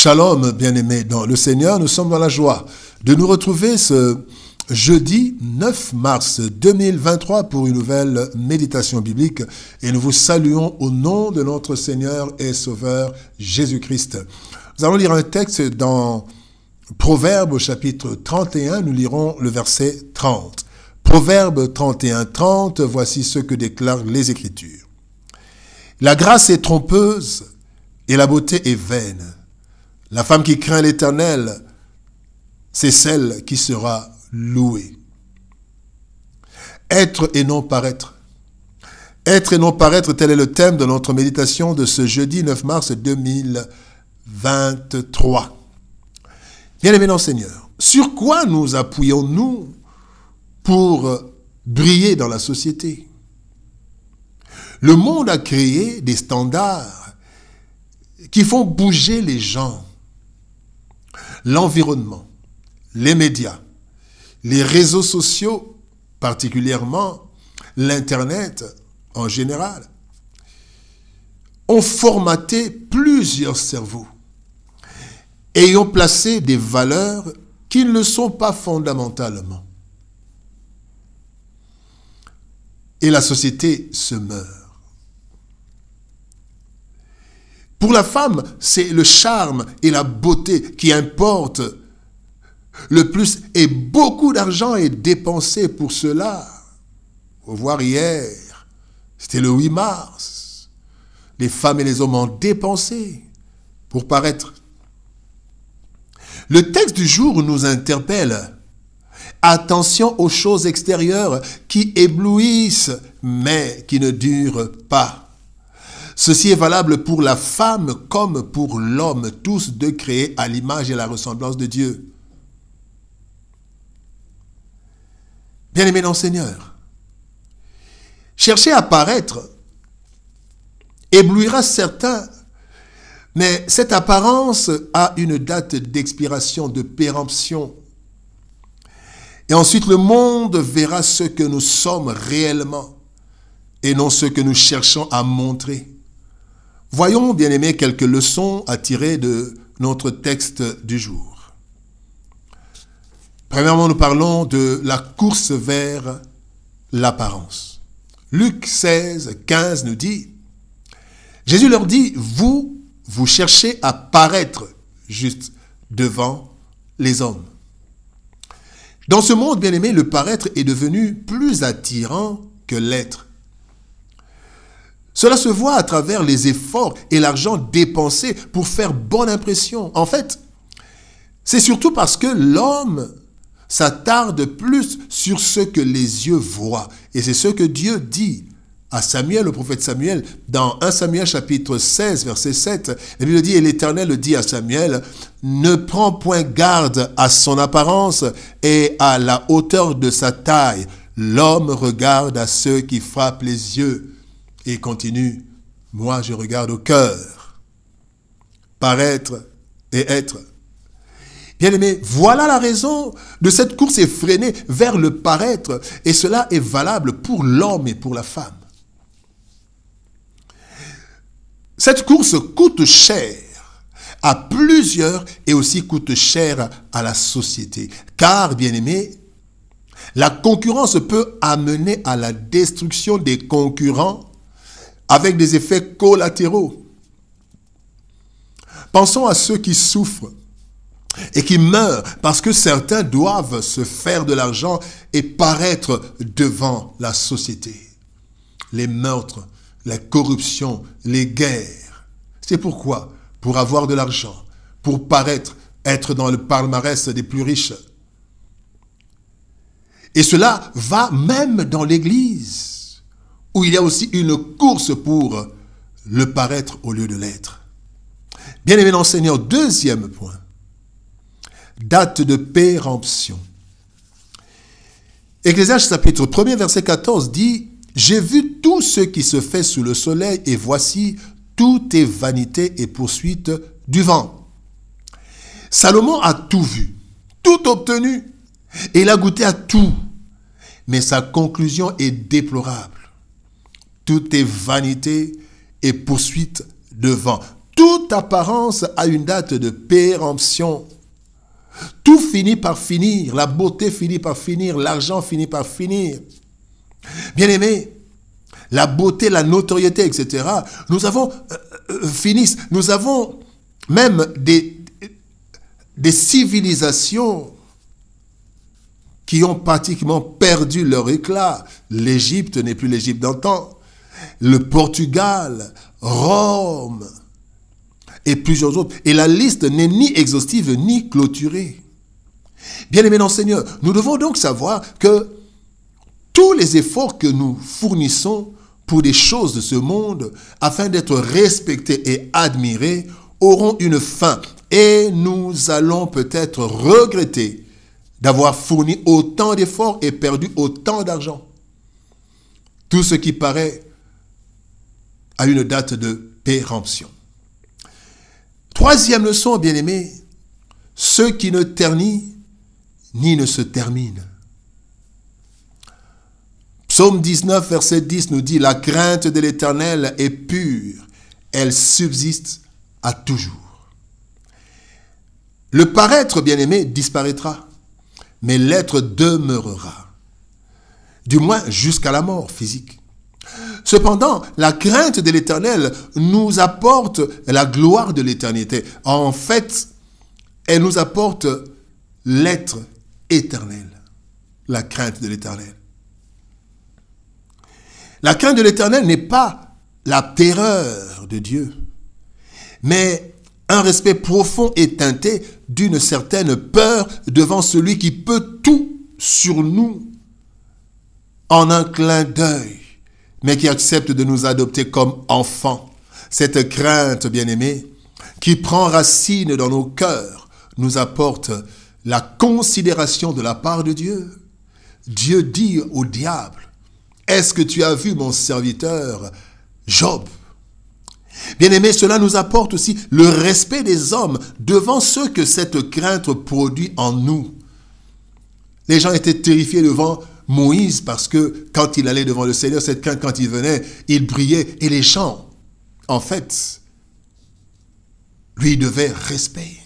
Shalom, bien-aimés dans le Seigneur, nous sommes dans la joie de nous retrouver ce jeudi 9 mars 2023 pour une nouvelle méditation biblique et nous vous saluons au nom de notre Seigneur et Sauveur Jésus-Christ. Nous allons lire un texte dans Proverbes au chapitre 31, nous lirons le verset 30. Proverbes 31, 30, voici ce que déclarent les Écritures. La grâce est trompeuse et la beauté est vaine. La femme qui craint l'Éternel, c'est celle qui sera louée. Être et non paraître. Être et non paraître, tel est le thème de notre méditation de ce jeudi 9 mars 2023. Bien-aimés dans le Seigneur, sur quoi nous appuyons-nous pour briller dans la société? Le monde a créé des standards qui font bouger les gens. L'environnement, les médias, les réseaux sociaux, particulièrement l'Internet en général, ont formaté plusieurs cerveaux et y ont placé des valeurs qui ne le sont pas fondamentalement. Et la société se meurt. Pour la femme, c'est le charme et la beauté qui importent le plus et beaucoup d'argent est dépensé pour cela. Faut voir hier, c'était le 8 mars. Les femmes et les hommes ont dépensé pour paraître. Le texte du jour nous interpelle. Attention aux choses extérieures qui éblouissent mais qui ne durent pas. Ceci est valable pour la femme comme pour l'homme, tous deux créés à l'image et la ressemblance de Dieu. Bien-aimés dans le Seigneur, chercher à paraître éblouira certains, mais cette apparence a une date d'expiration, de péremption. Et ensuite, le monde verra ce que nous sommes réellement et non ce que nous cherchons à montrer. Voyons, bien-aimés, quelques leçons à tirer de notre texte du jour. Premièrement, nous parlons de la course vers l'apparence. Luc 16, 15 nous dit, Jésus leur dit, vous cherchez à paraître juste devant les hommes. Dans ce monde, bien-aimé, le paraître est devenu plus attirant que l'être. Cela se voit à travers les efforts et l'argent dépensé pour faire bonne impression. En fait, c'est surtout parce que l'homme s'attarde plus sur ce que les yeux voient. Et c'est ce que Dieu dit à Samuel, le prophète Samuel, dans 1 Samuel chapitre 16, verset 7. La Bible dit, et l'Éternel dit à Samuel, ne prends point garde à son apparence et à la hauteur de sa taille. L'homme regarde à ceux qui frappent les yeux. Et continue, moi je regarde au cœur, paraître et être. Bien-aimés, voilà la raison de cette course effrénée vers le paraître, et cela est valable pour l'homme et pour la femme. Cette course coûte cher à plusieurs et aussi coûte cher à la société, car, bien-aimés, la concurrence peut amener à la destruction des concurrents avec des effets collatéraux. Pensons à ceux qui souffrent et qui meurent parce que certains doivent se faire de l'argent et paraître devant la société. Les meurtres, la corruption, les guerres. C'est pourquoi? Pour avoir de l'argent, pour paraître, être dans le palmarès des plus riches. Et cela va même dans l'Église, où il y a aussi une course pour le paraître au lieu de l'être. Bien-aimés dans le Seigneur, deuxième point, date de péremption. Ecclésiaste chapitre 1er, verset 14 dit, « J'ai vu tout ce qui se fait sous le soleil, et voici, tout est vanité et poursuite du vent. » Salomon a tout vu, tout obtenu, et il a goûté à tout, mais sa conclusion est déplorable. Tout est vanité et poursuite de vent. toute apparence a une date de péremption. Tout finit par finir. La beauté finit par finir. L'argent finit par finir. Bien-aimés, la beauté, la notoriété, etc. Nous avons finissent. Nous avons même des civilisations qui ont pratiquement perdu leur éclat. L'Égypte n'est plus l'Égypte d'antan. Le Portugal, Rome et plusieurs autres. Et la liste n'est ni exhaustive ni clôturée. Bien-aimés dans le Seigneur, nous devons donc savoir que tous les efforts que nous fournissons pour des choses de ce monde, afin d'être respectés et admirés, auront une fin. Et nous allons peut-être regretter d'avoir fourni autant d'efforts et perdu autant d'argent. Tout ce qui paraît a une date de péremption. Troisième leçon, bien-aimés, ce qui ne ternit ni ne se termine. Psaume 19, verset 10 nous dit « La crainte de l'Éternel est pure, elle subsiste à toujours. » Le paraître, bien-aimé, disparaîtra, mais l'être demeurera, du moins jusqu'à la mort physique. Cependant, la crainte de l'Éternel nous apporte la gloire de l'éternité. En fait, elle nous apporte l'être éternel, la crainte de l'Éternel. La crainte de l'Éternel n'est pas la terreur de Dieu, mais un respect profond et teinté d'une certaine peur devant celui qui peut tout sur nous en un clin d'œil, mais qui accepte de nous adopter comme enfants. Cette crainte, bien-aimée, qui prend racine dans nos cœurs, nous apporte la considération de la part de Dieu. Dieu dit au diable, « Est-ce que tu as vu mon serviteur Job ?» Bien-aimé, cela nous apporte aussi le respect des hommes devant ce que cette crainte produit en nous. Les gens étaient terrifiés devant Moïse parce que quand il allait devant le Seigneur, cette crainte, quand il venait, il brillait. Et les gens, en fait, lui devaient respect.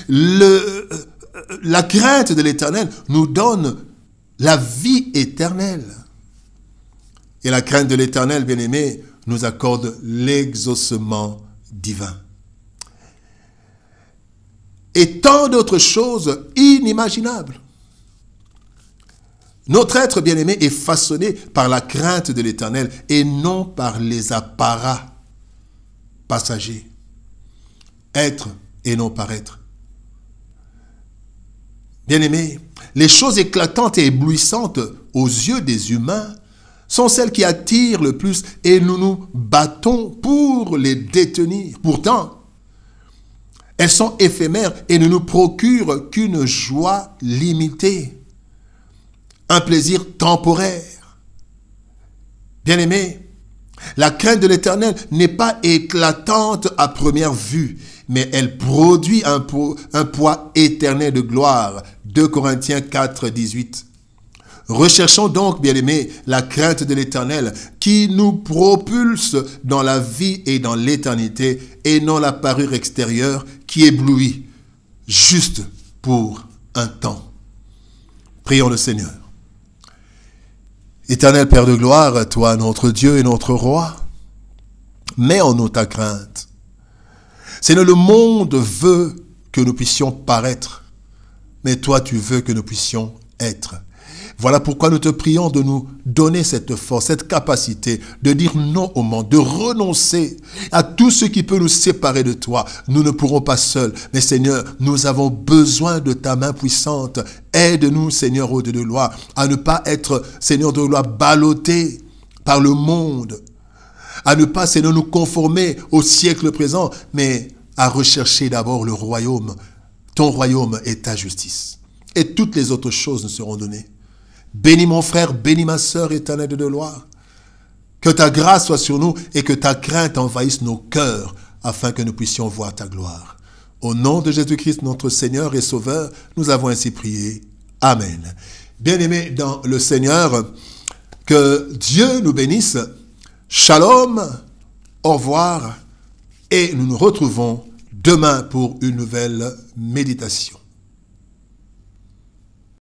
La crainte de l'Éternel nous donne la vie éternelle. Et la crainte de l'Éternel, bien-aimé, nous accorde l'exaucement divin. Et tant d'autres choses inimaginables. Notre être bien-aimé est façonné par la crainte de l'Éternel et non par les apparats passagers. Être et non paraître. Bien-aimé, les choses éclatantes et éblouissantes aux yeux des humains sont celles qui attirent le plus et nous nous battons pour les détenir. Pourtant, elles sont éphémères et ne nous procurent qu'une joie limitée, un plaisir temporaire. Bien-aimés, la crainte de l'Éternel n'est pas éclatante à première vue, mais elle produit un poids éternel de gloire. 2 Corinthiens 4, 18. Recherchons donc, bien-aimés, la crainte de l'Éternel qui nous propulse dans la vie et dans l'éternité et non la parure extérieure qui éblouit juste pour un temps. Prions le Seigneur. Éternel Père de gloire, toi, notre Dieu et notre Roi, mets en nous ta crainte. Seigneur, le monde veut que nous puissions paraître, mais toi, tu veux que nous puissions être. Voilà pourquoi nous te prions de nous donner cette force, cette capacité de dire non au monde, de renoncer à tout ce qui peut nous séparer de toi. Nous ne pourrons pas seuls, mais Seigneur, nous avons besoin de ta main puissante. Aide-nous, Seigneur, au Dieu de loi, à ne pas être, Seigneur de loi, ballottés par le monde, à ne pas, Seigneur, nous conformer au siècle présent, mais à rechercher d'abord le royaume, ton royaume et ta justice. Et toutes les autres choses nous seront données. Bénis mon frère, bénis ma sœur, éternelle de gloire. Que ta grâce soit sur nous et que ta crainte envahisse nos cœurs afin que nous puissions voir ta gloire. Au nom de Jésus-Christ, notre Seigneur et Sauveur, nous avons ainsi prié. Amen. Bien-aimés dans le Seigneur, que Dieu nous bénisse. Shalom, au revoir et nous nous retrouvons demain pour une nouvelle méditation.